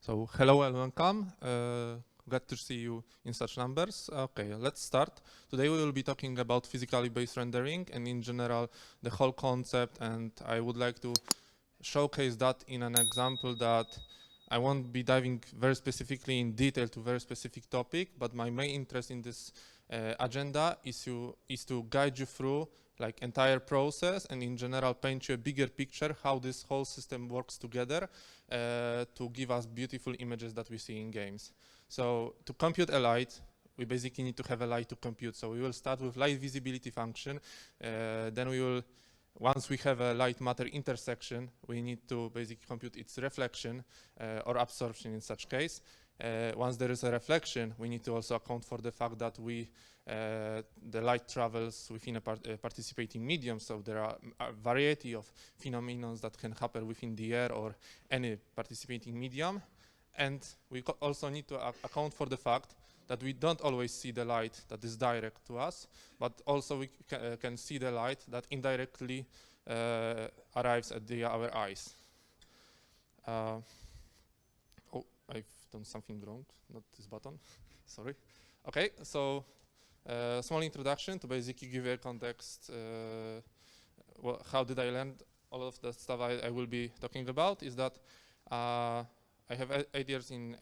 So hello and welcome. Glad to see you in such numbers. Okay, let's start. Today we will be talking about physically based rendering and in general the whole concept, and I would like to showcase that in an example that I won't be diving very specifically in detail to very specific topic, but my main interest in this agenda is to guide you through like entire process and in general paint you a bigger picture how this whole system works together to give us beautiful images that we see in games. So to compute a light, we basically need to have a light to compute. So we will start with light visibility function, then we will, once we have a light matter intersection, we need to basically compute its reflection or absorption in such case. Once there is a reflection, we need to also account for the fact that the light travels within a participating medium, so there are a variety of phenomena that can happen within the air or any participating medium. And we also need to account for the fact that we don't always see the light that is direct to us, but also we can see the light that indirectly arrives at our eyes. Oh, I've done something wrong, not this button, sorry. Okay, so small introduction to basically give you a context. How did I learn all of the stuff I will be talking about is that I have 8 years in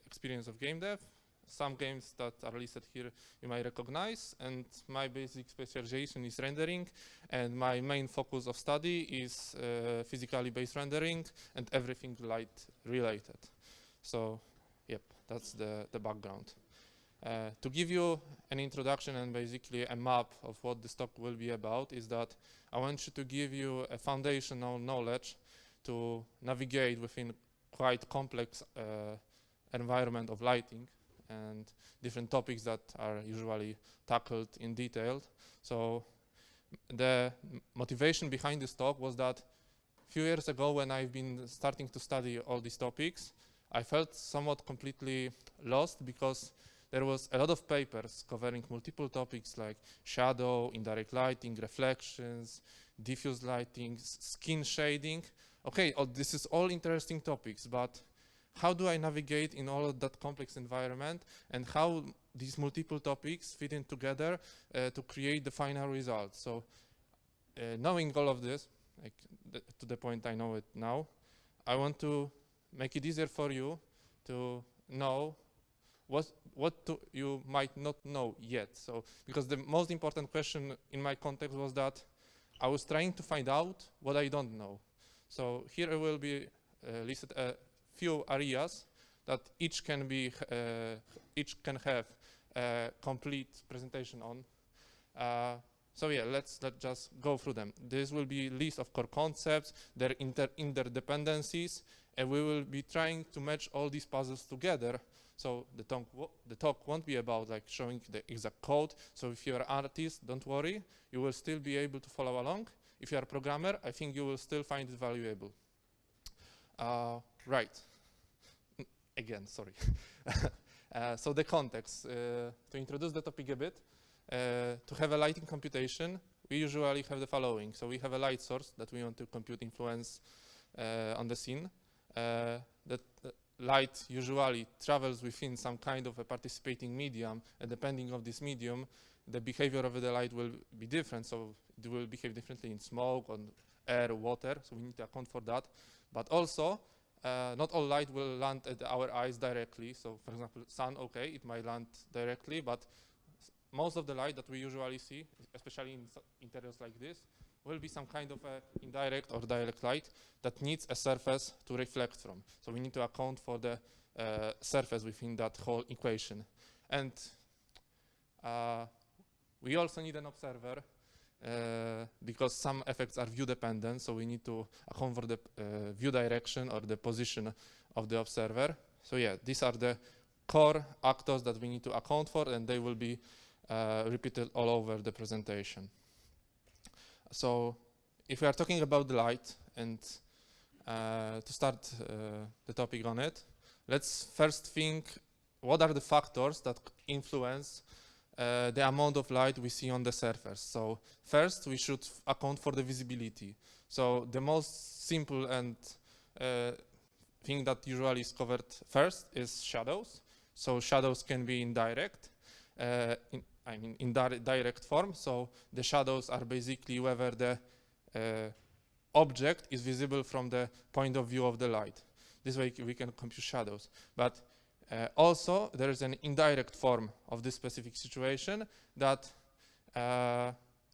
experience of game dev. Some games that are listed here you might recognize, and my basic specialization is rendering, and my main focus of study is physically based rendering and everything light related. So, yep, that's the background. To give you an introduction and basically a map of what this talk will be about is that I want you to give you a foundational knowledge to navigate within quite complex environment of lighting and different topics that are usually tackled in detail. So the motivation behind this talk was that a few years ago when I've been starting to study all these topics, I felt somewhat completely lost because there was a lot of papers covering multiple topics like shadow, indirect lighting, reflections, diffuse lighting, skin shading. Okay, this is all interesting topics, but how do I navigate in all of that complex environment and how these multiple topics fit in together to create the final result? So knowing all of this, like to the point I know it now, I want to make it easier for you to know what you might not know yet. So because the most important question in my context was that I was trying to find out what I don't know. So here I will be listed a few areas that each can have a complete presentation on. So yeah, let's just go through them. This will be a list of core concepts, their interdependencies, and we will be trying to match all these puzzles together. So the talk won't be about like showing the exact code. So if you're an artist, don't worry, you will still be able to follow along. If you are a programmer, I think you will still find it valuable. Right. Again, sorry. So the context. To introduce the topic a bit, to have a lighting computation, we usually have the following. So we have a light source that we want to compute influence on the scene. That light usually travels within some kind of a participating medium, and depending on this medium, the behavior of the light will be different. So it will behave differently in smoke, on air, water. So we need to account for that. But also, not all light will land at our eyes directly. So for example, sun, okay, it might land directly, but most of the light that we usually see, especially in interiors like this, will be some kind of a indirect or direct light that needs a surface to reflect from. So we need to account for the surface within that whole equation. And we also need an observer because some effects are view dependent, so we need to account for the view direction or the position of the observer. So yeah, these are the core actors that we need to account for, and they will be repeated all over the presentation. So if we are talking about the light, and to start the topic on it, let's first think what are the factors that influence the amount of light we see on the surface. So first we should account for the visibility. So the most simple and thing that usually is covered first is shadows. So shadows can be indirect, in direct form. So the shadows are basically whether the object is visible from the point of view of the light. This way we can compute shadows. But also there is an indirect form of this specific situation that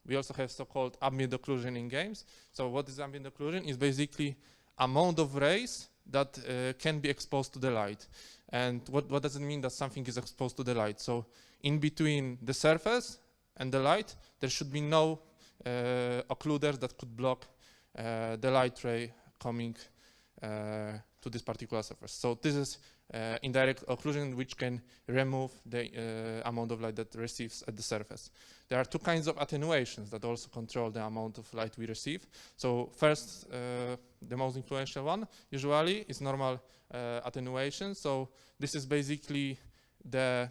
we also have so-called ambient occlusion in games. So what is ambient occlusion? Is basically amount of rays that can be exposed to the light. And what does it mean that something is exposed to the light? So in between the surface and the light, there should be no occluders that could block the light ray coming to this particular surface. So this is indirect occlusion, which can remove the amount of light that receives at the surface. There are two kinds of attenuations that also control the amount of light we receive. So first, the most influential one usually is normal attenuation. So this is basically the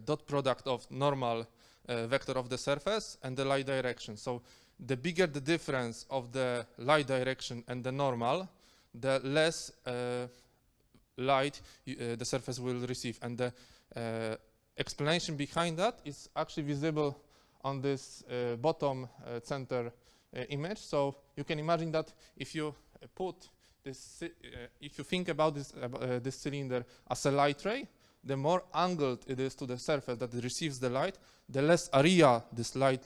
dot product of normal vector of the surface and the light direction. So the bigger the difference of the light direction and the normal, the less light the surface will receive. And the explanation behind that is actually visible on this bottom center image. So you can imagine that if you put this, if you think about this cylinder as a light ray, the more angled it is to the surface that it receives the light, the less area this light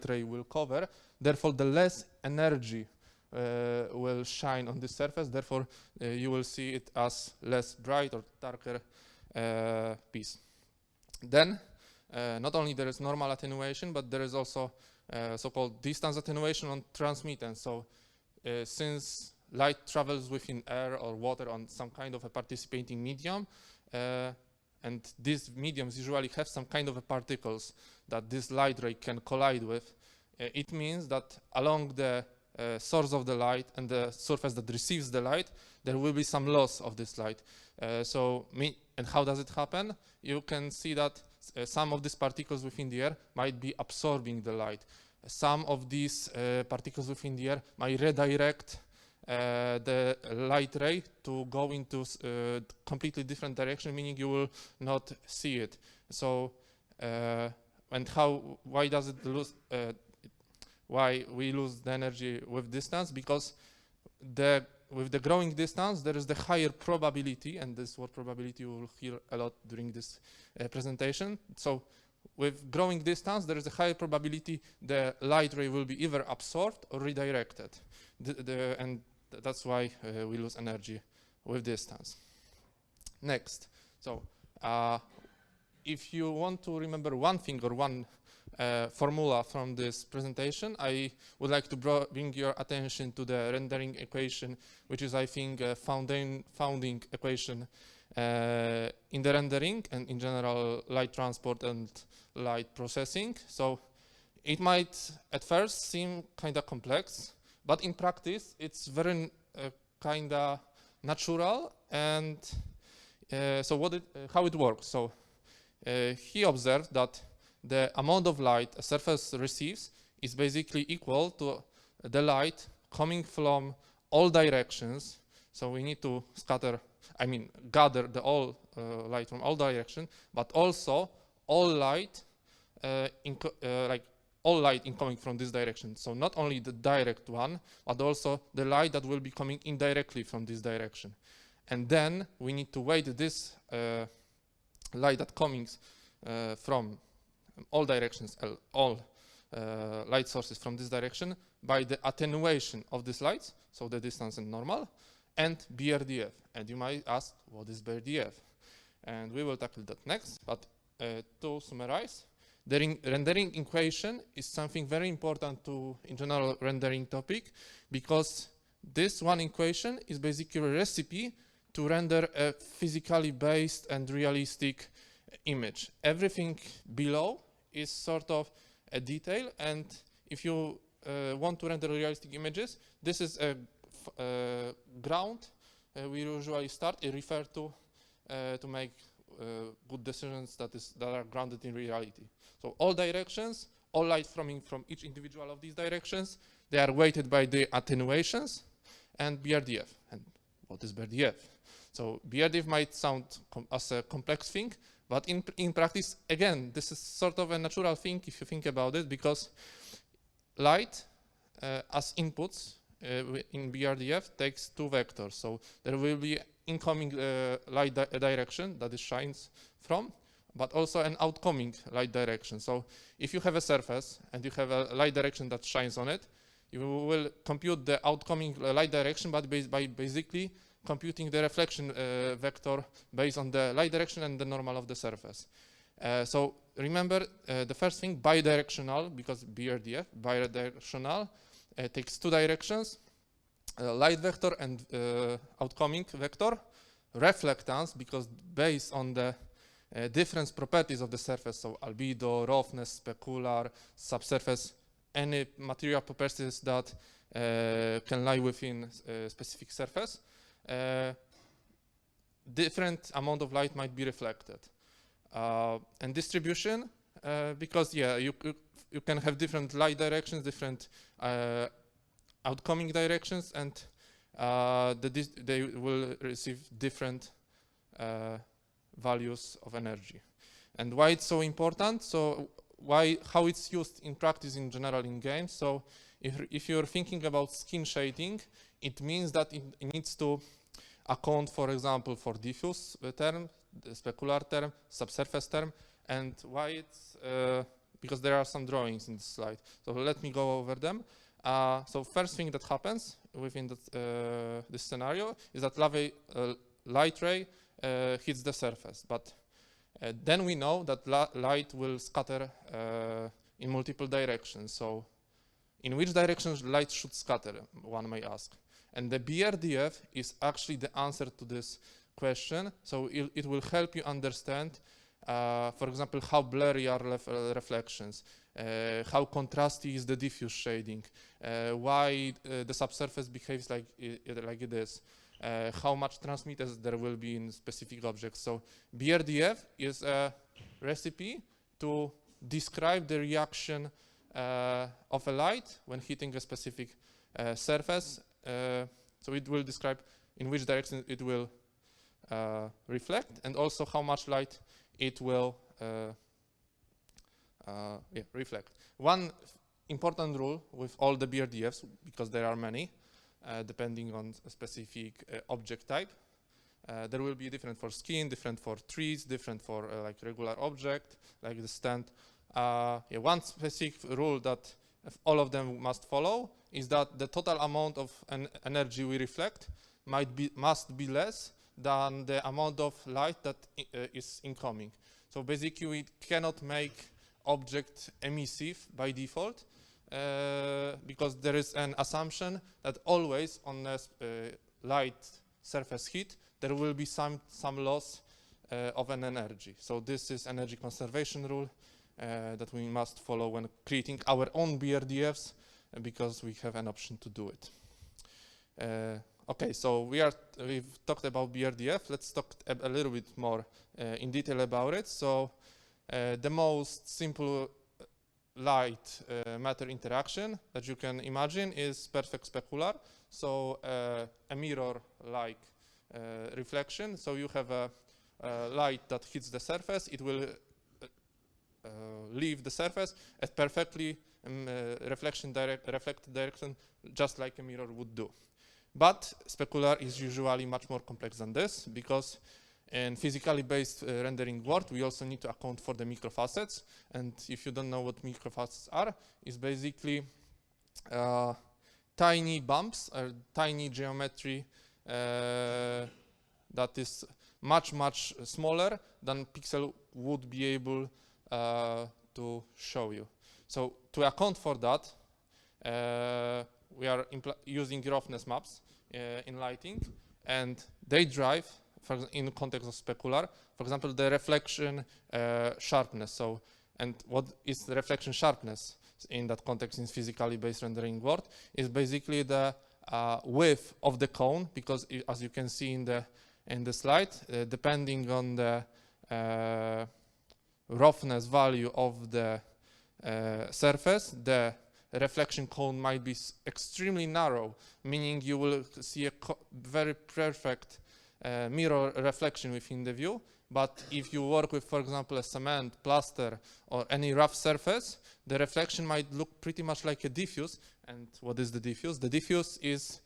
ray will cover. Therefore, the less energy will shine on this surface. Therefore, you will see it as less bright or darker piece. Then, not only there is normal attenuation, but there is also so-called distance attenuation on transmittance. So, since light travels within air or water on some kind of a participating medium, and these mediums usually have some kind of particles that this light ray can collide with, it means that along the source of the light and the surface that receives the light, there will be some loss of this light. And how does it happen? You can see that some of these particles within the air might be absorbing the light. Some of these particles within the air might redirect the light ray to go into completely different direction, meaning you will not see it. So, and why does it lose? Why we lose the energy with distance? Because with the growing distance, there is the higher probability, and this word probability you will hear a lot during this presentation. So, with growing distance, there is a higher probability the light ray will be either absorbed or redirected, and that's why we lose energy with distance. Next, so if you want to remember one thing or one formula from this presentation, I would like to bring your attention to the rendering equation, which is, I think, a founding equation in the rendering and in general light transport and light processing. So it might at first seem kind of complex, but in practice it's very kind of natural. And so how it works? So he observed that the amount of light a surface receives is basically equal to the light coming from all directions. So we need to gather the all light from all directions, but also all light all light incoming from this direction. So not only the direct one, but also the light that will be coming indirectly from this direction. And then we need to weight this light that comes from all directions, all light sources from this direction, by the attenuation of these lights, so the distance and normal, and BRDF. And you might ask, what is BRDF? And we will tackle that next. But to summarize, the rendering equation is something very important in general rendering topic, because this one equation is basically a recipe to render a physically based and realistic image. Everything below is sort of a detail, and if you want to render realistic images, this is a ground we usually refer to make good decisions that are grounded in reality. So all directions, all light coming from each individual of these directions, they are weighted by the attenuations and BRDF. And what is BRDF? So BRDF might sound as a complex thing, but in practice, again, this is sort of a natural thing if you think about it, because light as inputs in BRDF takes two vectors. So there will be incoming light direction that it shines from, but also an outgoing light direction. So if you have a surface and you have a light direction that shines on it, you will compute the outgoing light direction, but by basically computing the reflection vector based on the light direction and the normal of the surface. So remember the first thing, bidirectional, because BRDF, bidirectional, takes two directions, light vector and outgoing vector. Reflectance, because based on the different properties of the surface, so albedo, roughness, specular, subsurface, any material properties that can lie within a specific surface, different amount of light might be reflected. And distribution, because you can have different light directions, different outgoing directions, and they will receive different values of energy. And why it's so important? So how it's used in practice in general in games? So if you're thinking about skin shading, it means that it needs to account, for example, for diffuse term, the specular term, subsurface term, and why it's because there are some drawings in this slide. So let me go over them. So first thing that happens within this scenario is that light ray hits the surface, but then we know that light will scatter in multiple directions. So in which directions light should scatter, one may ask. And the BRDF is actually the answer to this question. So it will help you understand, for example, how blurry are reflections, how contrasty is the diffuse shading, why the subsurface behaves like it is, how much transmitters there will be in specific objects. So BRDF is a recipe to describe the reaction of a light when hitting a specific surface. So it will describe in which direction it will reflect, and also how much light it will reflect. One important rule with all the BRDFs, because there are many, depending on a specific object type, there will be different for skin, different for trees, different for like regular object, like the stand. One specific rule that all of them must follow is that the total amount of energy we reflect must be less than the amount of light that is incoming. So basically, we cannot make object emissive by default because there is an assumption that always on a light surface hit there will be some loss of an energy. So this is energy conservation rule that we must follow when creating our own BRDFs, because we have an option to do it. Okay, so we've talked about BRDF. Let's talk a little bit more in detail about it. So the most simple light matter interaction that you can imagine is perfect specular. So a mirror-like reflection. So you have a light that hits the surface. It will leave the surface at perfectly reflected direction, just like a mirror would do. But specular is usually much more complex than this, because in physically based rendering world, we also need to account for the microfacets. And if you don't know what microfacets are, it's basically tiny bumps or tiny geometry that is much smaller than pixel would be able to show you. So to account for that, we are using roughness maps in lighting, and they drive, in context of specular, for example, the reflection sharpness. So, and what is the reflection sharpness in that context in physically based rendering world is basically the width of the cone, because as you can see in the slide, depending on the roughness value of the surface, the reflection cone might be extremely narrow, meaning you will see a very perfect mirror reflection within the view. But if you work with, for example, a cement, plaster, or any rough surface, the reflection might look pretty much like a diffuse. And what is the diffuse? The diffuse is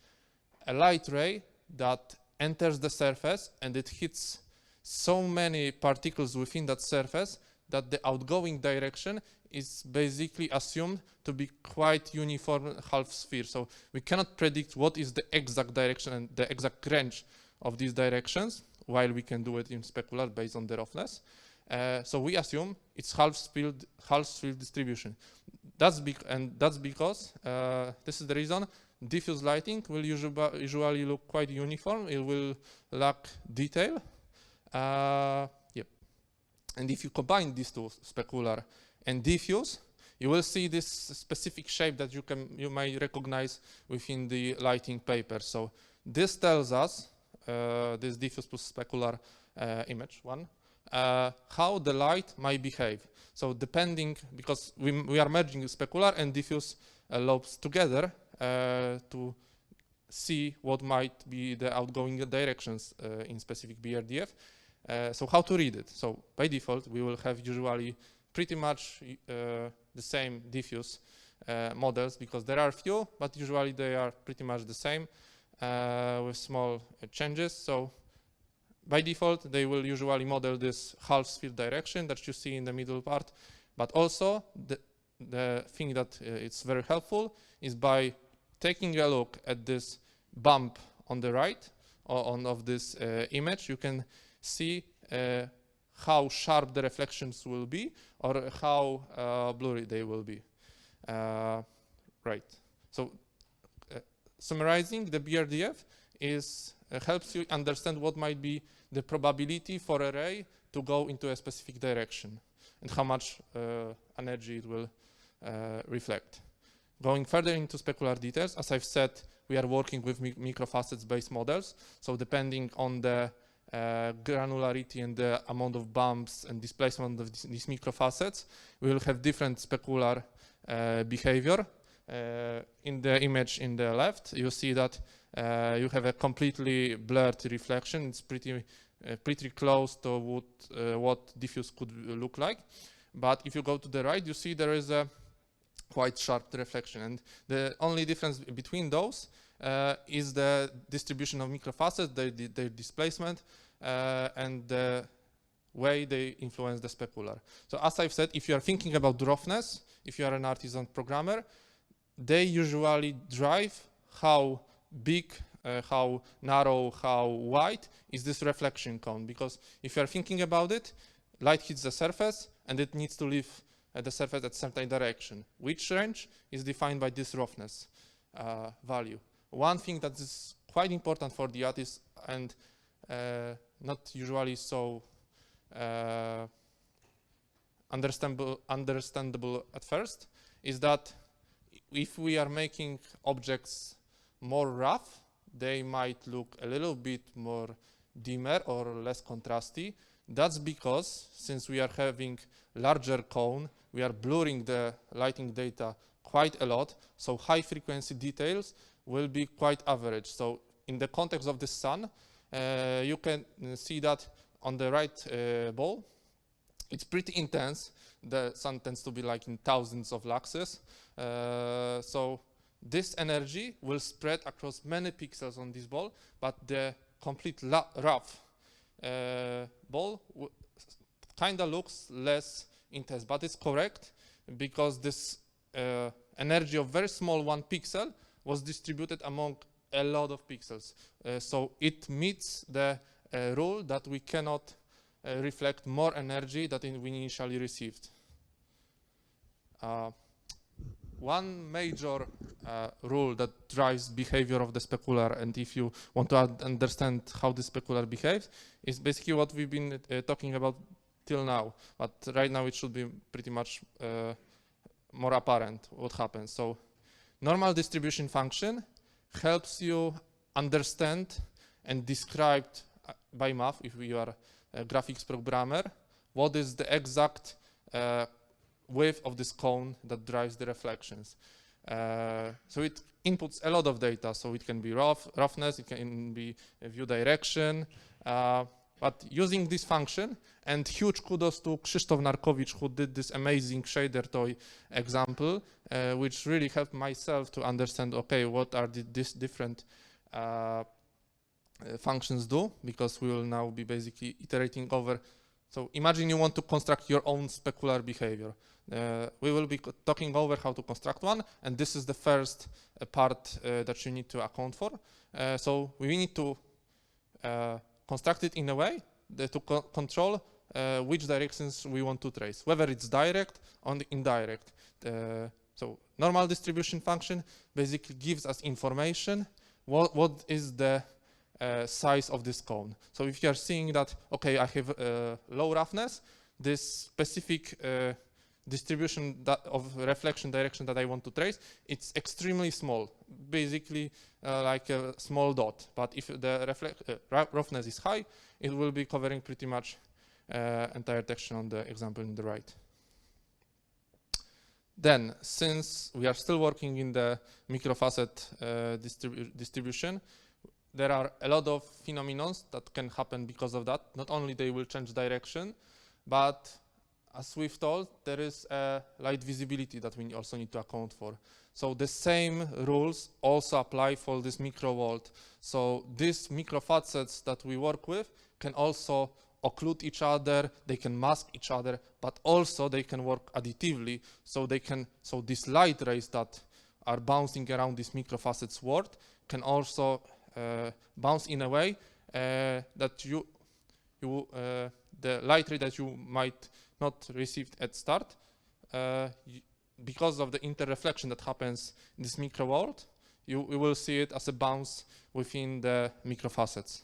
a light ray that enters the surface and it hits so many particles within that surface that the outgoing direction is basically assumed to be quite uniform half sphere. So we cannot predict what is the exact direction and the exact range of these directions, while we can do it in Specular based on the roughness. So we assume it's half sphere distribution. That's because this is the reason diffuse lighting will usually look quite uniform. It will lack detail. Yep. And if you combine these two, specular and diffuse, you will see this specific shape that you might recognize within the lighting paper. So this tells us, this diffuse plus specular image one, how the light might behave. So depending, because we are merging specular and diffuse lobes together to see what might be the outgoing directions in specific BRDF. So how to read it? So by default, we will have usually pretty much the same diffuse models, because there are few, but usually they are pretty much the same with small changes. So by default, they will usually model this half sphere direction that you see in the middle part. But also the thing that it's very helpful is by taking a look at this bump on the right of this image, you can see how sharp the reflections will be or how blurry they will be. Right. So summarizing, the BRDF is helps you understand what might be the probability for a ray to go into a specific direction and how much energy it will reflect. Going further into specular details, as I've said, we are working with microfacets based models. So depending on the granularity and the amount of bumps and displacement of these microfacets, we will have different specular behavior. In the image in the left, you see that you have a completely blurred reflection. It's pretty close to what diffuse could look like. But if you go to the right, you see there is a quite sharp reflection. And the only difference between those is the distribution of microfacets, their displacement, and the way they influence the specular. So as I've said, if you are thinking about roughness, if you are an artisan programmer, they usually drive how big, how narrow, how wide is this reflection cone. Because if you are thinking about it, light hits the surface and it needs to leave the surface at certain direction, which range is defined by this roughness value. One thing that is quite important for the artist and not usually so understandable at first is that if we are making objects more rough, they might look a little bit more dimmer or less contrasty. That's because since we are having larger cone, we are blurring the lighting data quite a lot, so high frequency details will be quite average. So in the context of the sun, you can see that on the right ball, it's pretty intense. The sun tends to be like in thousands of luxes. So this energy will spread across many pixels on this ball, but the complete rough ball kind of looks less intense, but it's correct because this energy of very small 1 pixel was distributed among a lot of pixels. So it meets the rule that we cannot reflect more energy than we initially received. One major rule that drives behavior of the specular, and if you want to understand how the specular behaves, is basically what we've been talking about till now. But right now it should be pretty much more apparent what happens. So normal distribution function helps you understand and describe by math, if you are a graphics programmer, what is the exact width of this cone that drives the reflections. So it inputs a lot of data. So it can be roughness, it can be a view direction. But using this function, and huge kudos to Krzysztof Narkowicz, who did this amazing shader toy example, which really helped myself to understand, okay, what are these different functions do, because we will now be basically iterating over. So imagine you want to construct your own specular behavior. We will be talking over how to construct one, and this is the first part that you need to account for. So we need to construct it in a way to control which directions we want to trace, whether it's direct or indirect. So normal distribution function basically gives us information what is the size of this cone. So if you are seeing that, okay, I have low roughness, this specific distribution of reflection direction that I want to trace, it's extremely small, basically like a small dot. But if the roughness is high, it will be covering pretty much entire texture on the example in the right. Then, since we are still working in the microfacet distribution, there are a lot of phenomena that can happen because of that. Not only they will change direction, but as we've told, there is a light visibility that we also need to account for. So the same rules also apply for this microworld. So these microfacets that we work with can also occlude each other, they can mask each other, but also they can work additively. So these light rays that are bouncing around this microfacets world can also bounce in a way that the light ray that you might not receive at start, because of the interreflection that happens in this micro world, you will see it as a bounce within the microfacets.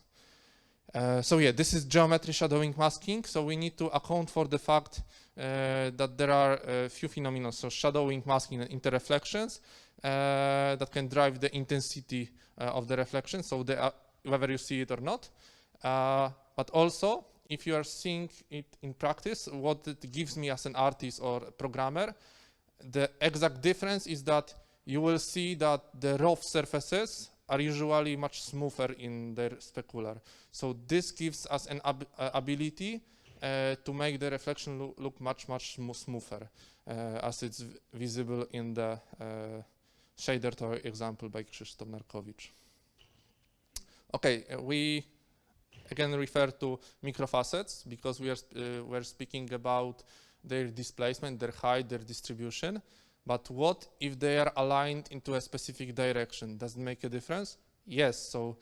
So yeah, this is geometry shadowing masking. So we need to account for the fact that there are a few phenomena, so shadowing, masking, and interreflections that can drive the intensity of the reflection, so whether you see it or not. But also, if you are seeing it in practice, what it gives me as an artist or programmer, the exact difference is that you will see that the rough surfaces are usually much smoother in their specular. So this gives us an ability to make the reflection look much smoother, as it's visible in the shader toy example by Krzysztof Narkowicz. Okay, we again refer to microfacets because we're speaking about their displacement, their height, their distribution. But what if they are aligned into a specific direction? Does it make a difference? Yes. So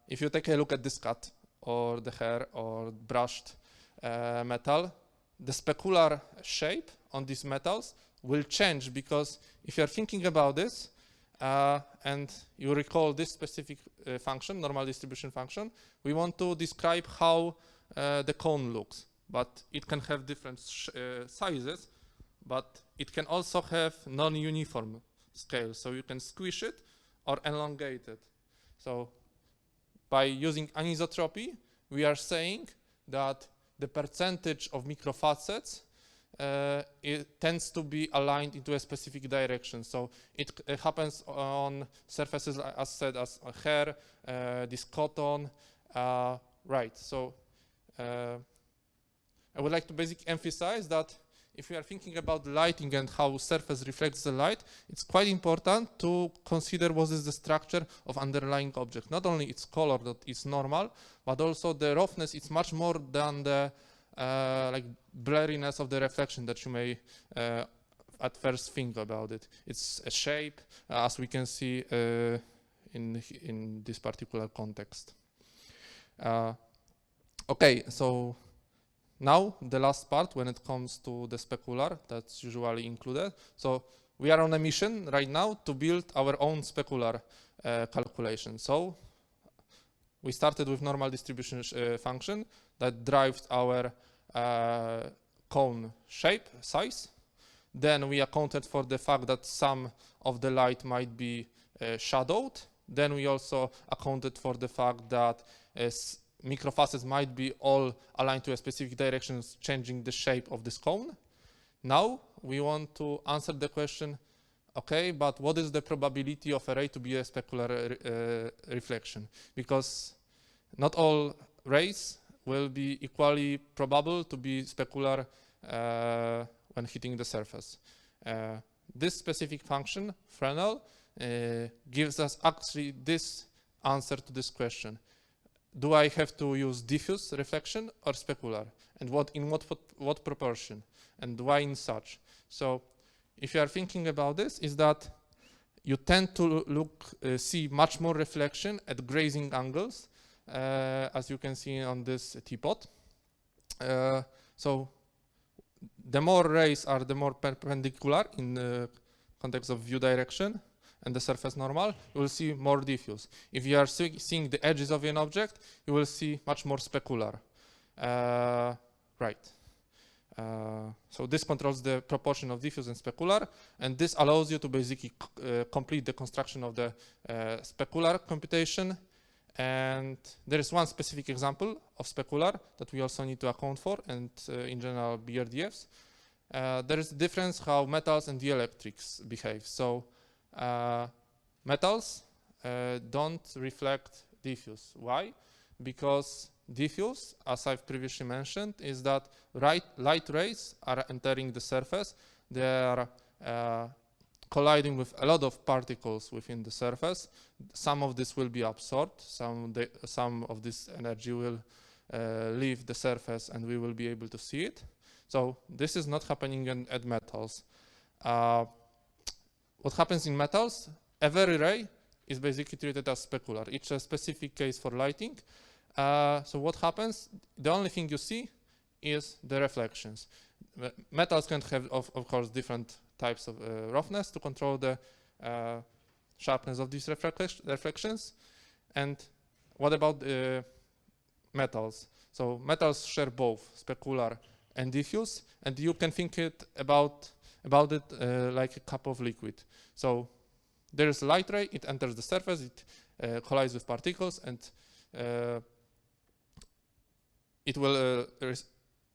if you take a look at this cut or the hair or brushed metal, the specular shape on these metals will change, because if you're thinking about this and you recall this specific function, normal distribution function, we want to describe how the cone looks. But it can have different sizes, but it can also have non-uniform scale. So you can squish it or elongate it. So by using anisotropy, we are saying that the percentage of microfacets it tends to be aligned into a specific direction. So it happens on surfaces, as said, as hair, this cotton, right. So I would like to basically emphasize that if we are thinking about lighting and how surface reflects the light, it's quite important to consider what is the structure of underlying object. Not only its color that is normal, but also the roughness. It's much more than the like blurriness of the reflection that you may at first think about it. It's a shape, as we can see in this particular context. Okay, so now the last part when it comes to the specular that's usually included. So we are on a mission right now to build our own specular calculation. So we started with normal distribution function that drives our cone shape, size. Then we accounted for the fact that some of the light might be shadowed. Then we also accounted for the fact that microfacets might be all aligned to a specific direction, changing the shape of this cone. Now we want to answer the question, Okay, but what is the probability of a ray to be a specular reflection? Because not all rays will be equally probable to be specular when hitting the surface. This specific function, Fresnel, gives us actually this answer to this question. Do I have to use diffuse reflection or specular? And in what proportion? And why in such? So if you are thinking about this, is that you tend to see much more reflection at grazing angles, as you can see on this teapot. So the more rays are, the more perpendicular in the context of view direction and the surface normal, you will see more diffuse. If you are seeing the edges of an object, you will see much more specular. Right. So this controls the proportion of diffuse and specular, and this allows you to basically complete the construction of the specular computation. And there is one specific example of specular that we also need to account for, and in general BRDFs. There is a difference how metals and dielectrics behave. So metals don't reflect diffuse. Why? Because diffuse, as I've previously mentioned, is that light rays are entering the surface. They are colliding with a lot of particles within the surface. Some of this will be absorbed. Some of this energy will leave the surface, and we will be able to see it. So this is not happening at metals. What happens in metals? Every ray is basically treated as specular. It's a specific case for lighting. So what happens? The only thing you see is the reflections. Metals can have, of course, different types of roughness to control the sharpness of these reflections. And what about metals? So metals share both specular and diffuse, and you can think about it like a cup of liquid. So there is a light ray, it enters the surface, it collides with particles, and it will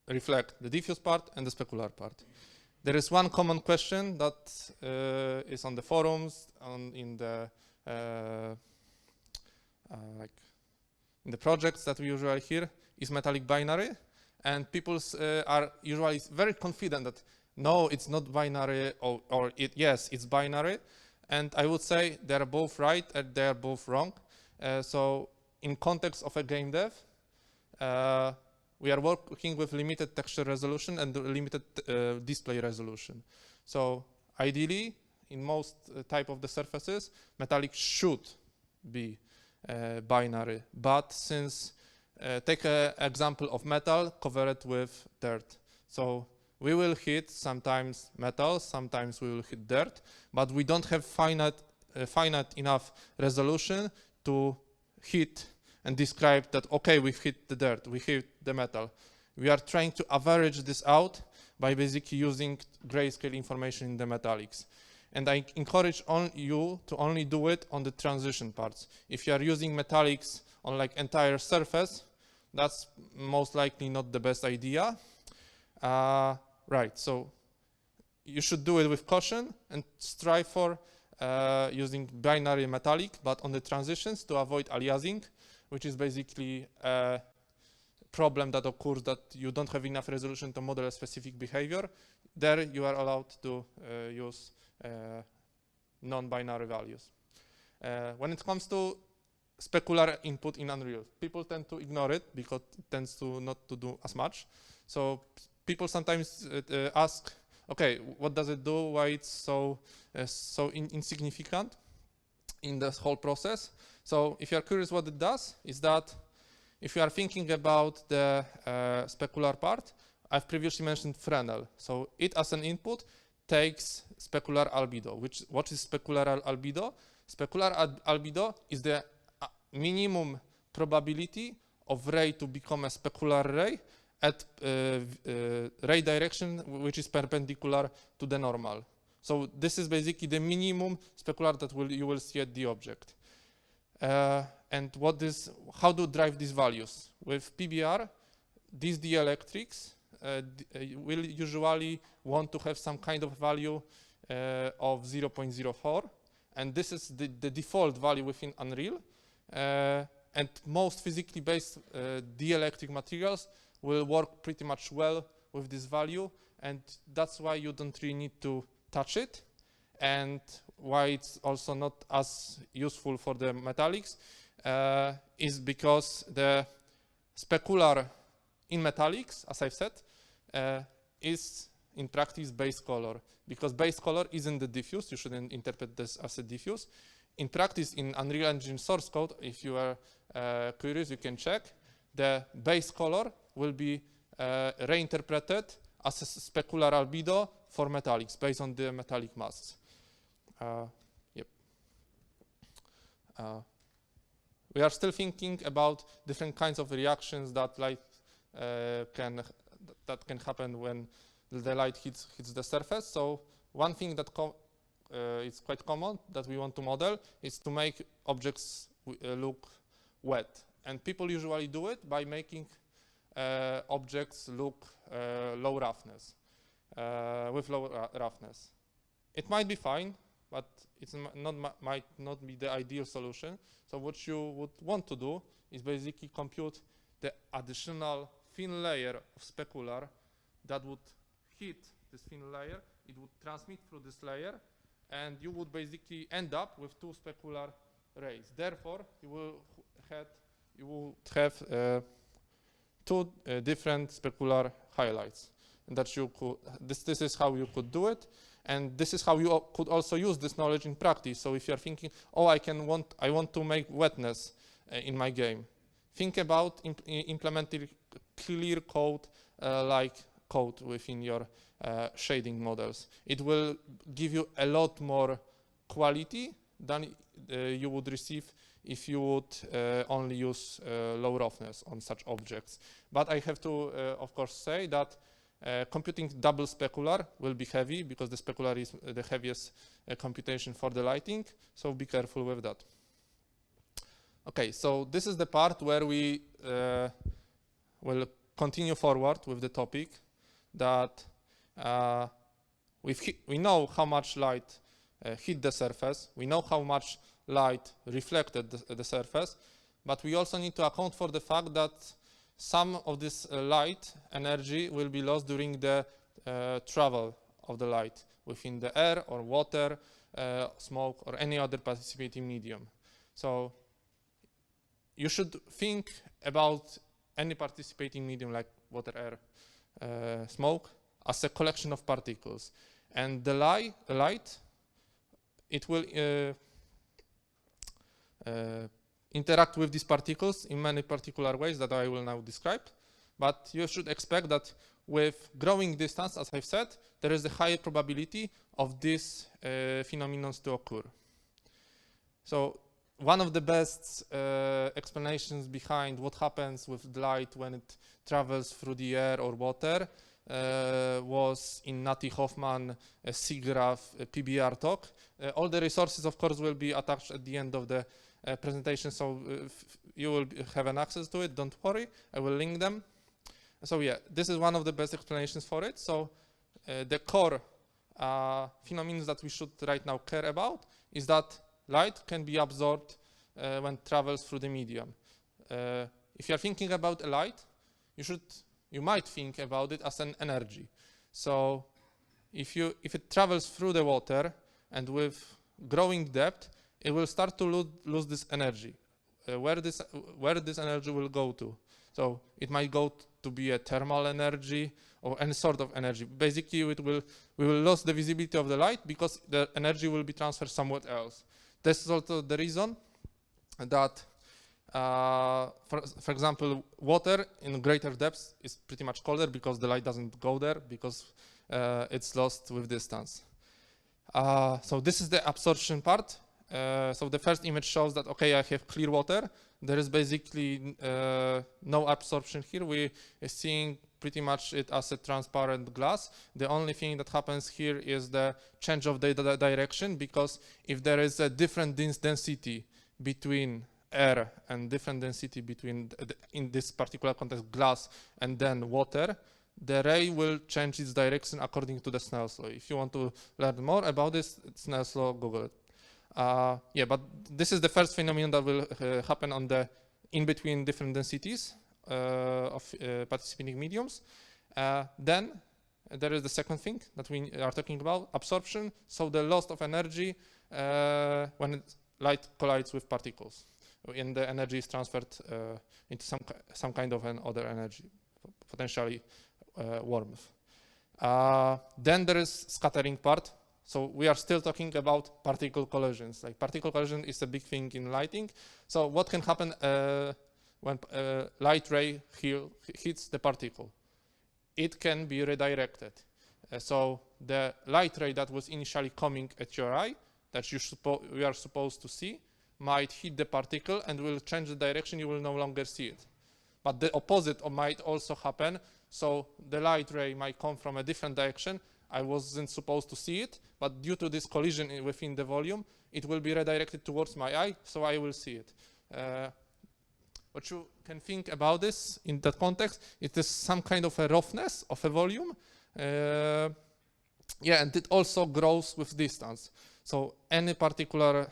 reflect the diffuse part and the specular part. There is one common question that is on the forums, in the projects that we usually hear, is metallic binary, and people are usually very confident that no, it's not binary, or yes, it's binary, and I would say they are both right and they are both wrong. So in context of a game dev, we are working with limited texture resolution and limited display resolution. So ideally, in most type of the surfaces, metallic should be binary. But since, take an example of metal covered with dirt. So we will hit sometimes metal, sometimes we will hit dirt, but we don't have finite enough resolution to hit and describe that, okay, we've hit the dirt, we hit the metal. We are trying to average this out by basically using grayscale information in the metallics. And I encourage you to only do it on the transition parts. If you are using metallics on like entire surface, that's most likely not the best idea. Right, so you should do it with caution and strive for using binary metallic, but on the transitions to avoid aliasing, which is basically a problem that occurs that you don't have enough resolution to model a specific behavior. There you are allowed to use non-binary values. When it comes to specular input in Unreal, people tend to ignore it because it tends to not to do as much. So people sometimes ask, okay, what does it do? Why it's so insignificant in this whole process? So if you are curious what it does, is that if you are thinking about the specular part, I've previously mentioned Fresnel. So it as an input takes specular albedo. What is specular albedo? Specular albedo is the minimum probability of ray to become a specular ray at ray direction which is perpendicular to the normal. So this is basically the minimum specular that you will see at the object. And how to drive these values? With PBR, these dielectrics will usually want to have some kind of value of 0.04, and this is the default value within Unreal. And most physically based dielectric materials will work pretty much well with this value, and that's why you don't really need to touch it, and why it's also not as useful for the metallics is because the specular in metallics, as I've said, is in practice base color, because base color isn't the diffuse. You shouldn't interpret this as a diffuse. In practice, in Unreal Engine source code, if you are curious, you can check. The base color will be reinterpreted as a specular albedo for metallics based on the metallic masks. Yep. We are still thinking about different kinds of reactions that light can happen when the light hits the surface. So one thing that is quite common that we want to model is to make objects look wet, and people usually do it by making objects look low roughness, with low roughness. It might be fine, but it might not be the ideal solution. So what you would want to do is basically compute the additional thin layer of specular that would hit this thin layer. It would transmit through this layer, and you would basically end up with two specular rays. Therefore, you would have two different specular highlights, and that you could. This is how you could do it, and this is how you could also use this knowledge in practice. So if you are thinking, oh, I want to make wetness in my game, think about implementing clear code like code within your shading models. It will give you a lot more quality than you would receive if you would only use low roughness on such objects. But I have to, of course, say that computing double specular will be heavy, because the specular is the heaviest computation for the lighting, so be careful with that. Okay, so this is the part where we will continue forward with the topic that we know how much light hit the surface, we know how much light reflected the surface, but we also need to account for the fact that some of this light energy will be lost during the travel of the light within the air or water, smoke, or any other participating medium. So you should think about any participating medium like water, air, smoke as a collection of particles, and the light it will interact with these particles in many particular ways that I will now describe. But you should expect that with growing distance, as I've said, there is a higher probability of these phenomena to occur. So one of the best explanations behind what happens with light when it travels through the air or water was in Nati Hoffman SIGGRAPH PBR talk. All the resources, of course, will be attached at the end of the presentation, so you will have an access to it. Don't worry, I will link them. So yeah, this is one of the best explanations for it. So the core phenomena that we should right now care about is that light can be absorbed when it travels through the medium. If you are thinking about a light, you might think about it as an energy. So if it travels through the water and with growing depth, it will start to lose this energy. Where this energy will go to? So it might go to be a thermal energy or any sort of energy. Basically, we will lose the visibility of the light because the energy will be transferred somewhere else. This is also the reason that, for example, water in greater depths is pretty much colder because the light doesn't go there because it's lost with distance. So this is the absorption part. So the first image shows that, okay, I have clear water. There is basically no absorption here. We are seeing pretty much it as a transparent glass. The only thing that happens here is the change of the direction, because if there is a different density between air and different density between, in this particular context, glass and then water, the ray will change its direction according to the Snell's law. If you want to learn more about this, Snell's law, Google it. Yeah, but this is the first phenomenon that will happen on the in-between different densities of participating mediums. Then there is the second thing that we are talking about, absorption. So the loss of energy when light collides with particles, and the energy is transferred into some kind of an other energy, potentially warmth. Then there is scattering part. So we are still talking about particle collisions. Like particle collision is a big thing in lighting. So what can happen when light ray hits the particle? It can be redirected. So the light ray that was initially coming at your eye, that you are supposed to see, might hit the particle and will change the direction. You will no longer see it. But the opposite might also happen. So the light ray might come from a different direction. I wasn't supposed to see it, but due to this collision within the volume, it will be redirected towards my eye, so I will see it. What you can think about this in that context, it is some kind of a roughness of a volume. Yeah, and it also grows with distance. So any particular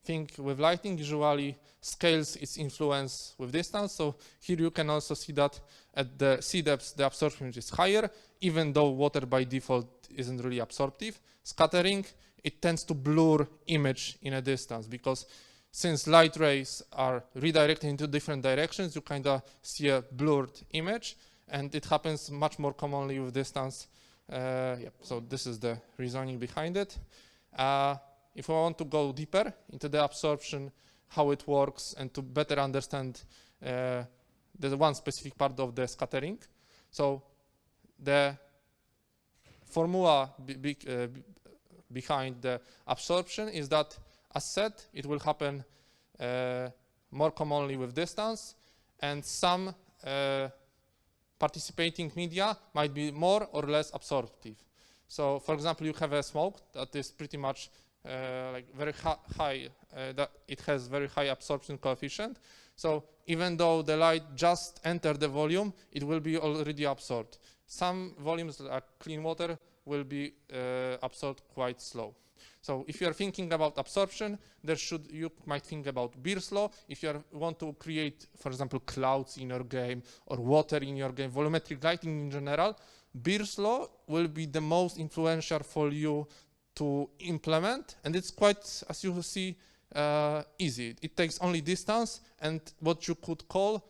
thing with lighting usually scales its influence with distance. So here you can also see that at the C depths, the absorption is higher, even though water by default isn't really absorptive. Scattering, it tends to blur image in a distance, because since light rays are redirected into different directions, you kind of see a blurred image, and it happens much more commonly with distance. Yeah, so this is the reasoning behind it. If we want to go deeper into the absorption, how it works, and to better understand the one specific part of the scattering. So the formula behind the absorption is that, as said, it will happen more commonly with distance, and some participating media might be more or less absorptive. So, for example, you have a smoke that is pretty much like very high, that it has very high absorption coefficient. So even though the light just entered the volume, it will be already absorbed. Some volumes, like clean water, will be absorbed quite slow. So if you are thinking about absorption, you might think about Beer's law. If you want to create, for example, clouds in your game or water in your game, volumetric lighting in general, Beer's law will be the most influential for you to implement, and it's quite, as you see, easy. It takes only distance and what you could call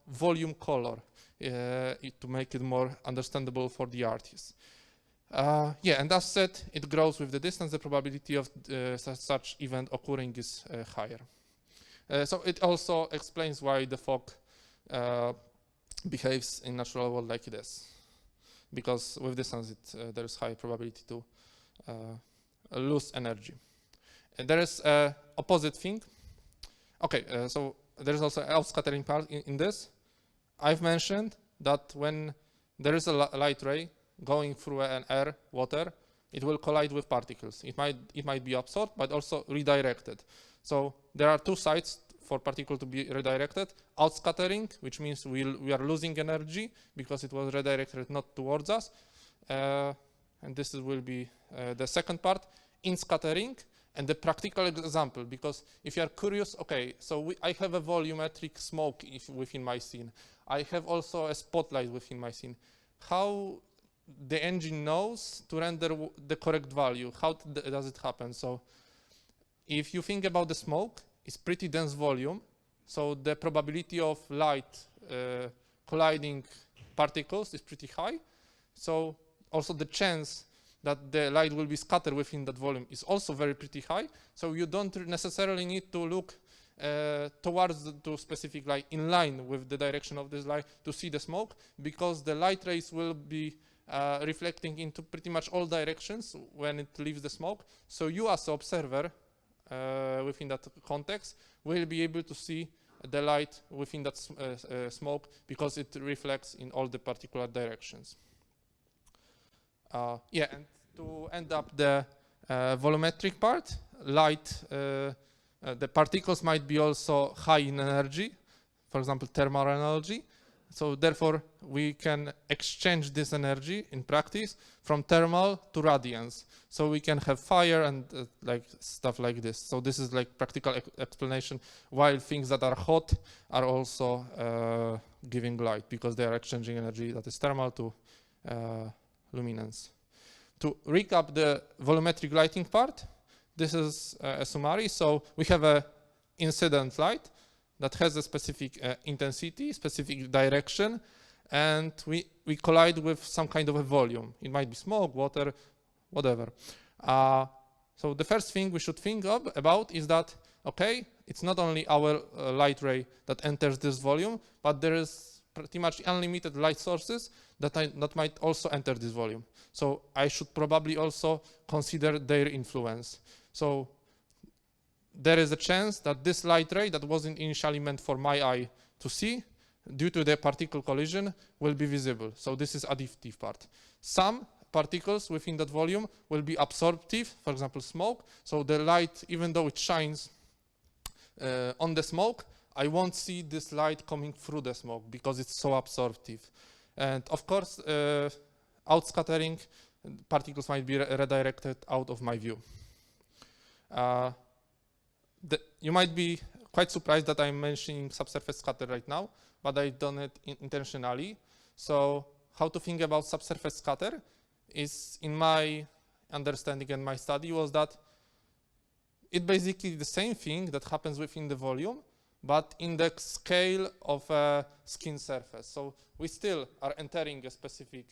volume color to make it more understandable for the artist. Yeah, and as said, it grows with the distance. The probability of such event occurring is higher. So it also explains why the fog behaves in natural world like it is, because with distance there is high probability to lose energy. And there is an opposite thing. Okay, so there is also an outscattering part in this. I've mentioned that when there is a light ray going through an air, water, it will collide with particles. It might be absorbed, but also redirected. So there are two sides for particle to be redirected. Outscattering, which means we are losing energy because it was redirected not towards us. And this will be the second part. In-scattering, and the practical example, because if you are curious, okay, so I have a volumetric smoke within my scene. I have also a spotlight within my scene. How the engine knows to render the correct value? How does it happen? So if you think about the smoke, it's pretty dense volume, so the probability of light colliding particles is pretty high. So also the chance that the light will be scattered within that volume is also pretty high. So you don't necessarily need to look towards the specific light in line with the direction of this light to see the smoke, because the light rays will be reflecting into pretty much all directions when it leaves the smoke. So you as an observer within that context will be able to see the light within that smoke, because it reflects in all the particular directions. Yeah, and to end up the volumetric part, light, the particles might be also high in energy, for example, thermal energy. So therefore, we can exchange this energy in practice from thermal to radiance. So we can have fire and like stuff like this. So this is like practical explanation why things that are hot are also giving light, because they are exchanging energy that is thermal to luminance. To recap the volumetric lighting part, this is a summary. So we have a incident light that has a specific intensity, specific direction, and we collide with some kind of a volume. It might be smoke, water, whatever. So the first thing we should think about is that, okay, it's not only our light ray that enters this volume, but there is pretty much unlimited light sources that might also enter this volume. So I should probably also consider their influence. So there is a chance that this light ray that wasn't initially meant for my eye to see, due to the particle collision, will be visible. So this is additive part. Some particles within that volume will be absorptive, for example, smoke. So the light, even though it shines on the smoke, I won't see this light coming through the smoke because it's so absorptive. And of course, outscattering, particles might be redirected out of my view. You might be quite surprised that I'm mentioning subsurface scatter right now, but I've done it intentionally. So how to think about subsurface scatter is, in my understanding and my study, was that it's basically the same thing that happens within the volume, but in the scale of a skin surface. So we still are entering a specific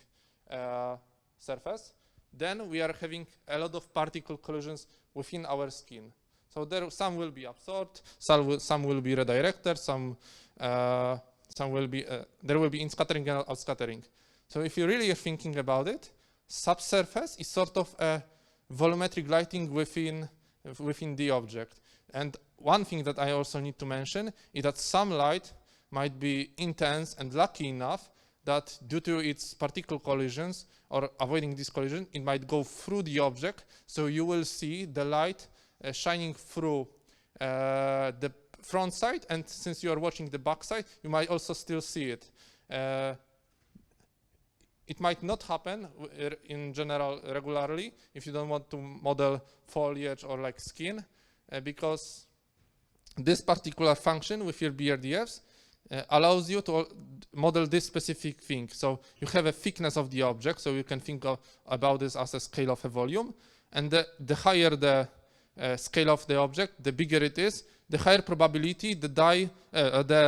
surface. Then we are having a lot of particle collisions within our skin. So some will be absorbed, some will be redirected, there will be inscattering and outscattering. So if you really are thinking about it, subsurface is sort of a volumetric lighting within the object. And one thing that I also need to mention is that some light might be intense and lucky enough that due to its particle collisions or avoiding this collision, it might go through the object. So you will see the light shining through the front side, and since you are watching the back side, you might also still see it. It might not happen in general regularly if you don't want to model foliage or like skin, because this particular function with your BRDFs allows you to model this specific thing. So you have a thickness of the object, so you can think about this as a scale of a volume, and the higher the scale of the object, the bigger it is, the higher probability the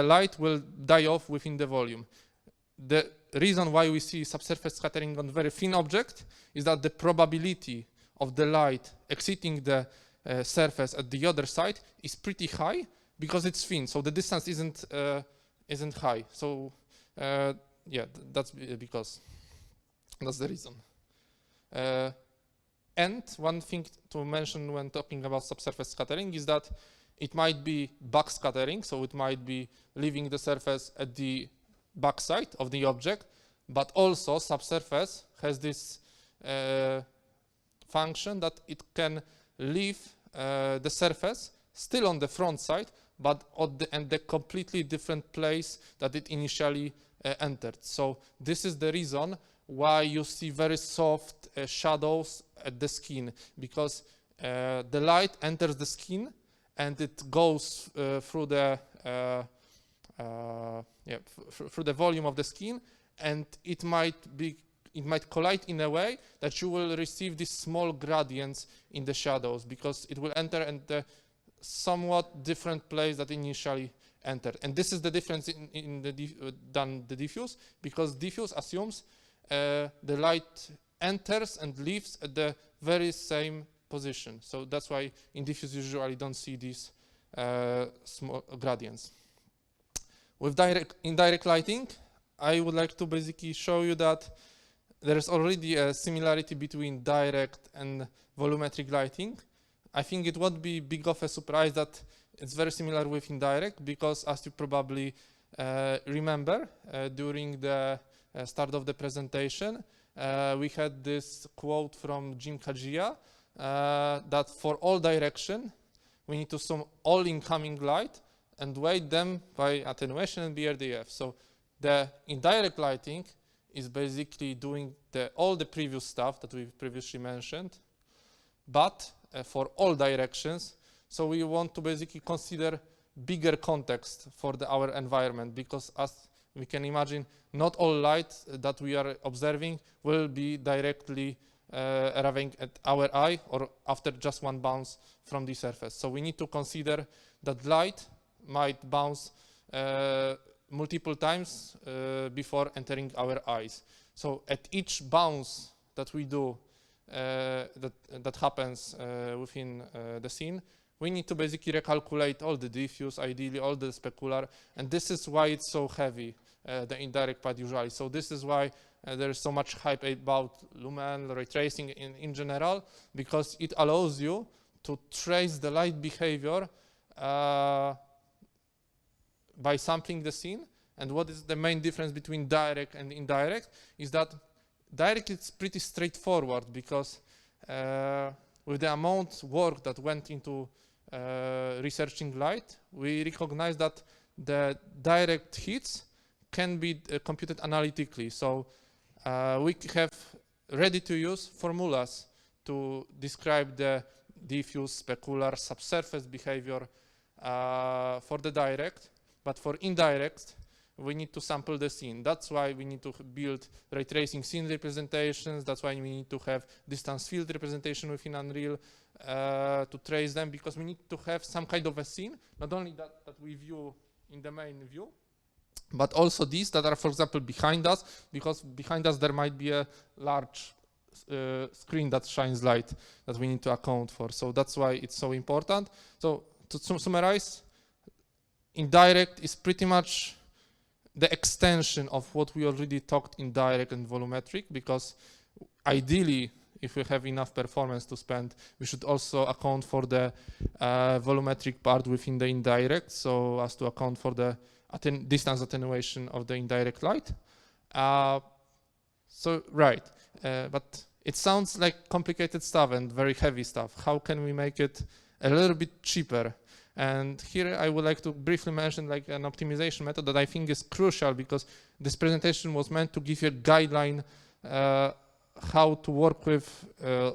light will die off within the volume. The reason why we see subsurface scattering on very thin object is that the probability of the light exceeding the surface at the other side is pretty high because it's thin, so the distance isn't high. So yeah, that's because that's the reason. And one thing to mention when talking about subsurface scattering is that it might be back scattering, so it might be leaving the surface at the backside of the object, but also subsurface has this function that it can leave the surface still on the front side, but at the completely different place that it initially entered. So this is the reason why you see very soft shadows at the skin, because the light enters the skin and it goes through the through the volume of the skin, and it might collide in a way that you will receive these small gradients in the shadows, because it will enter at the somewhat different place that initially entered. And this is the difference than the diffuse, because diffuse assumes the light enters and leaves at the very same position. So that's why in diffuse usually don't see these small gradients. With indirect lighting, I would like to basically show you that there is already a similarity between direct and volumetric lighting. I think it won't be big of a surprise that it's very similar with indirect, because as you probably remember, during the start of the presentation, we had this quote from Jim Kajia that for all direction, we need to sum all incoming light and weight them by attenuation and BRDF. So The indirect lighting is basically doing all the previous stuff that we previously mentioned, but for all directions. So we want to basically consider bigger context for our environment, because as we can imagine, not all light that we are observing will be directly arriving at our eye or after just one bounce from the surface. So we need to consider that light might bounce multiple times before entering our eyes. So at each bounce that we do, that happens within the scene, we need to basically recalculate all the diffuse, ideally all the specular, and this is why it's so heavy, the indirect part usually. So this is why there is so much hype about lumen, ray tracing in general, because it allows you to trace the light behavior by sampling the scene. And what is the main difference between direct and indirect is that direct is pretty straightforward, because with the amount of work that went into researching light, we recognize that the direct hits can be computed analytically. So we have ready-to-use formulas to describe the diffuse, specular, subsurface behavior for the direct, but for indirect, we need to sample the scene. That's why we need to build ray tracing scene representations. That's why we need to have distance field representation within Unreal to trace them, because we need to have some kind of a scene, not only that we view in the main view, but also these that are, for example, behind us, because behind us there might be a large screen that shines light that we need to account for. So that's why it's so important. So to summarize, indirect is pretty much the extension of what we already talked in direct and volumetric, because ideally, if we have enough performance to spend, we should also account for the volumetric part within the indirect, so as to account for the distance attenuation of the indirect light. But it sounds like complicated stuff and very heavy stuff. How can we make it a little bit cheaper? And here I would like to briefly mention like an optimization method that I think is crucial, because this presentation was meant to give you a guideline how to work with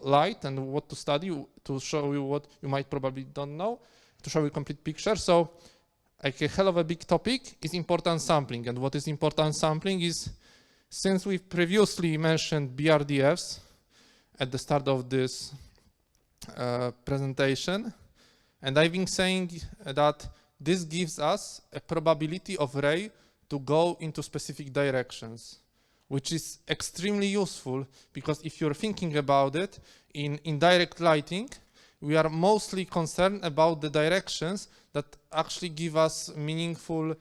light and what to study, to show you what you might probably don't know, to show you a complete picture. So like a hell of a big topic is importance sampling. And what is importance sampling is, since we've previously mentioned BRDFs at the start of this presentation, and I've been saying that this gives us a probability of ray to go into specific directions, which is extremely useful, because if you're thinking about it, in indirect lighting, we are mostly concerned about the directions that actually give us meaningful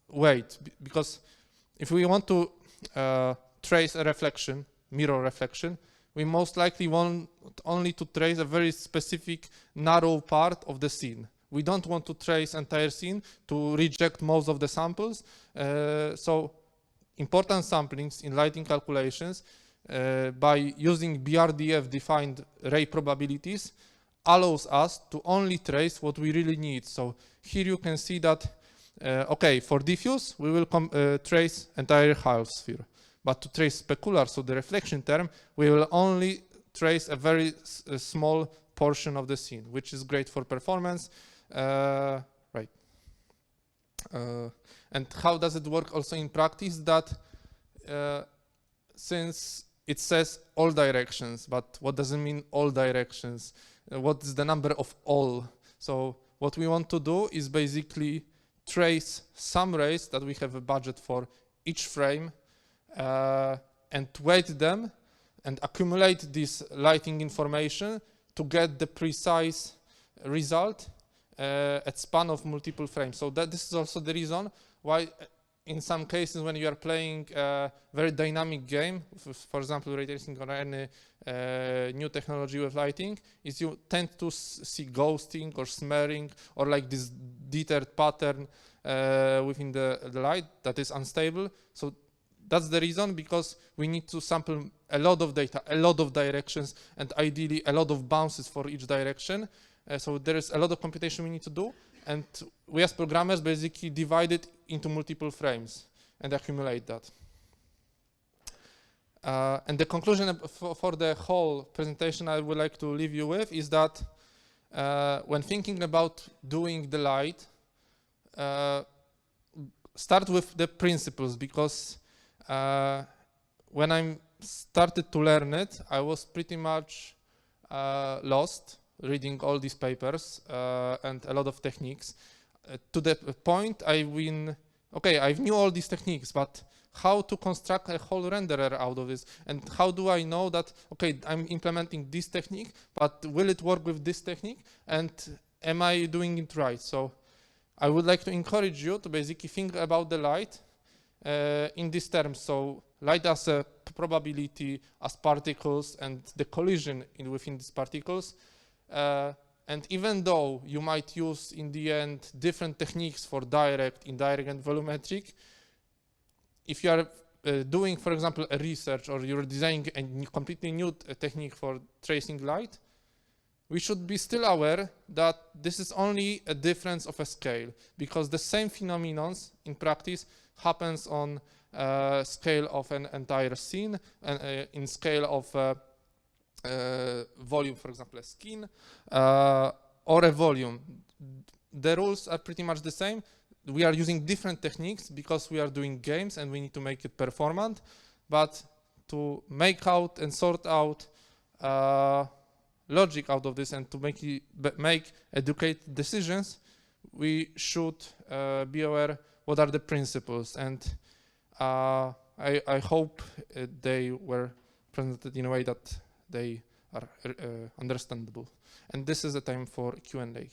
weight. Because if we want to trace a reflection, mirror reflection, we most likely want only to trace a very specific narrow part of the scene. We don't want to trace entire scene to reject most of the samples. So important samplings in lighting calculations by using BRDF defined ray probabilities allows us to only trace what we really need. So here you can see that, okay, for diffuse, we will trace entire half sphere. But to trace specular, so the reflection term, we will only trace a very small portion of the scene, which is great for performance. Right. And how does it work also in practice? That since it says all directions, but what does it mean all directions? What is the number of all? So what we want to do is basically trace some rays that we have a budget for each frame, and weight them and accumulate this lighting information to get the precise result at span of multiple frames. So that this is also the reason why in some cases when you are playing a very dynamic game, for example, ray tracing or any new technology with lighting, is you tend to see ghosting or smearing or like this deterred pattern within the light that is unstable. So that's the reason, because we need to sample a lot of data, a lot of directions, and ideally a lot of bounces for each direction. So there is a lot of computation we need to do. And we as programmers basically divide it into multiple frames and accumulate that. And the conclusion for the whole presentation I would like to leave you with is that when thinking about doing the light, start with the principles, because when I started to learn it, I was pretty much lost reading all these papers and a lot of techniques. To the point I knew all these techniques, but how to construct a whole renderer out of this, and how do I know that, okay, I'm implementing this technique, but will it work with this technique, and am I doing it right? So I would like to encourage you to basically think about the light in these terms. So light as a probability, as particles, and the collision within these particles. And even though you might use in the end different techniques for direct, indirect, and volumetric, if you are doing, for example, a research, or you're designing a completely new technique for tracing light, we should be still aware that this is only a difference of a scale, because the same phenomenon in practice happens on scale of an entire scene, and in scale of volume, for example, a skin, or a volume. The rules are pretty much the same. We are using different techniques because we are doing games and we need to make it performant, but to make out and sort out logic out of this and to make educated decisions, we should be aware what are the principles, and I hope they were presented in a way that they are understandable. And this is the time for Q&A.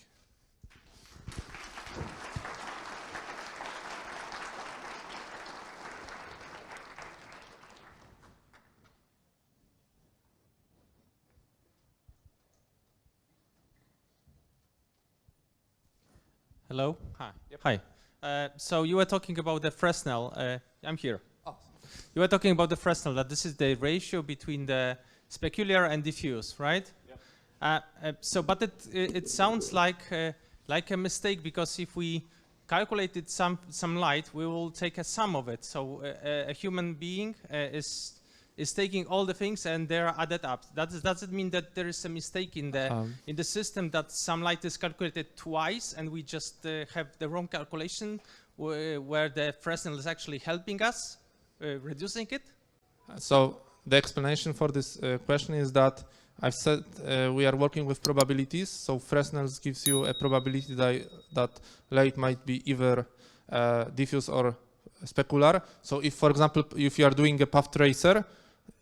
Hello. Hi. Yep. Hi. So you were talking about the Fresnel. I'm here. Oh. You were talking about the Fresnel, that this is the ratio between the specular and diffuse, right? Yep. But it sounds like a mistake, because if we calculated some light, we will take a sum of it. So a human being is taking all the things and they're added up. Does it mean that there is a mistake in the system, that some light is calculated twice and we just have the wrong calculation where the Fresnel is actually helping us, reducing it? So the explanation for this question is that I've said we are working with probabilities. So Fresnel gives you a probability that light might be either diffuse or specular. So if, for example, if you are doing a path tracer,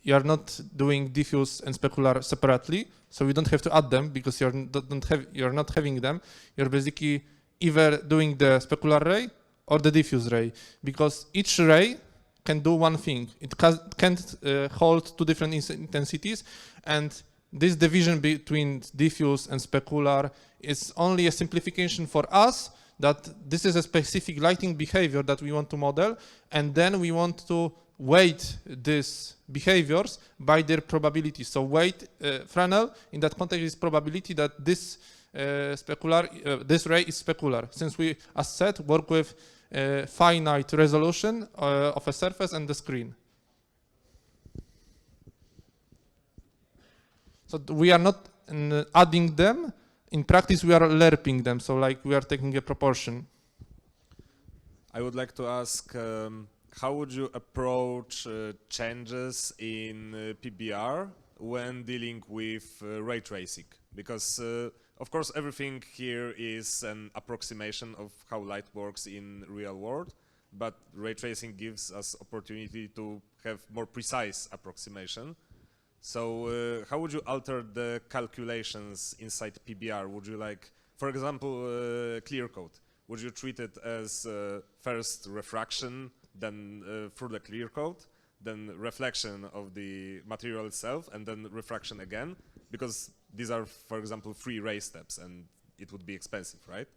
you are not doing diffuse and specular separately, so you don't have to add them because you're not having them. You're basically either doing the specular ray or the diffuse ray, because each ray can do one thing. It can't hold two different intensities, and this division between diffuse and specular is only a simplification for us, that this is a specific lighting behavior that we want to model, and then we want to weight these behaviors by their probability. So weight Fresnel in that context is probability that this this ray is specular, since we, as said, work with finite resolution of a surface and the screen. So we are not adding them. In practice, we are lerping them. So like we are taking a proportion. I would like to ask, how would you approach changes in PBR when dealing with ray tracing? Because, of course, everything here is an approximation of how light works in real world, but ray tracing gives us opportunity to have more precise approximation. So how would you alter the calculations inside PBR? Would you like, for example, clear coat? Would you treat it as first refraction, then through the clear coat, then reflection of the material itself, and then refraction again? Because these are, for example, 3 ray steps, and it would be expensive, right?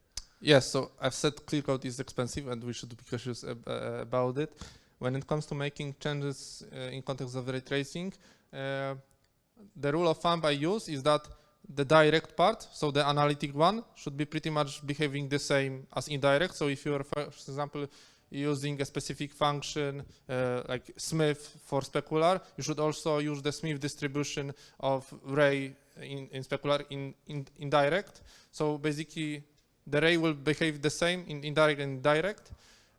Yes, so I've said clear coat is expensive, and we should be cautious about it. When it comes to making changes in context of ray tracing, the rule of thumb I use is that the direct part, so the analytic one, should be pretty much behaving the same as indirect. So if you're, for example, using a specific function like Smith for Specular, you should also use the Smith distribution of ray in Specular in indirect. So basically, the ray will behave the same in indirect and direct.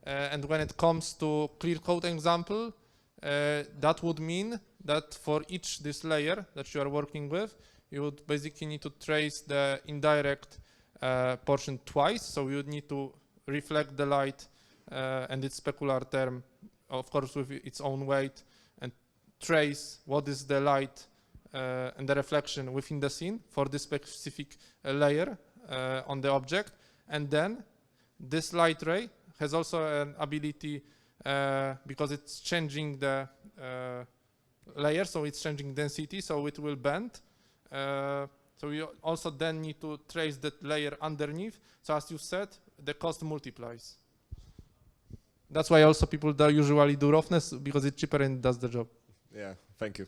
And when it comes to clear code example, that would mean that for each this layer that you are working with, you would basically need to trace the indirect portion twice. So you would need to reflect the light and its specular term, of course, with its own weight, and trace what is the light and the reflection within the scene for this specific layer on the object. And then this light ray has also an ability, because it's changing the layer, so it's changing density, so it will bend. So you also then need to trace that layer underneath. So as you said, the cost multiplies. That's why also people usually do roughness, because it's cheaper and does the job. Yeah, thank you.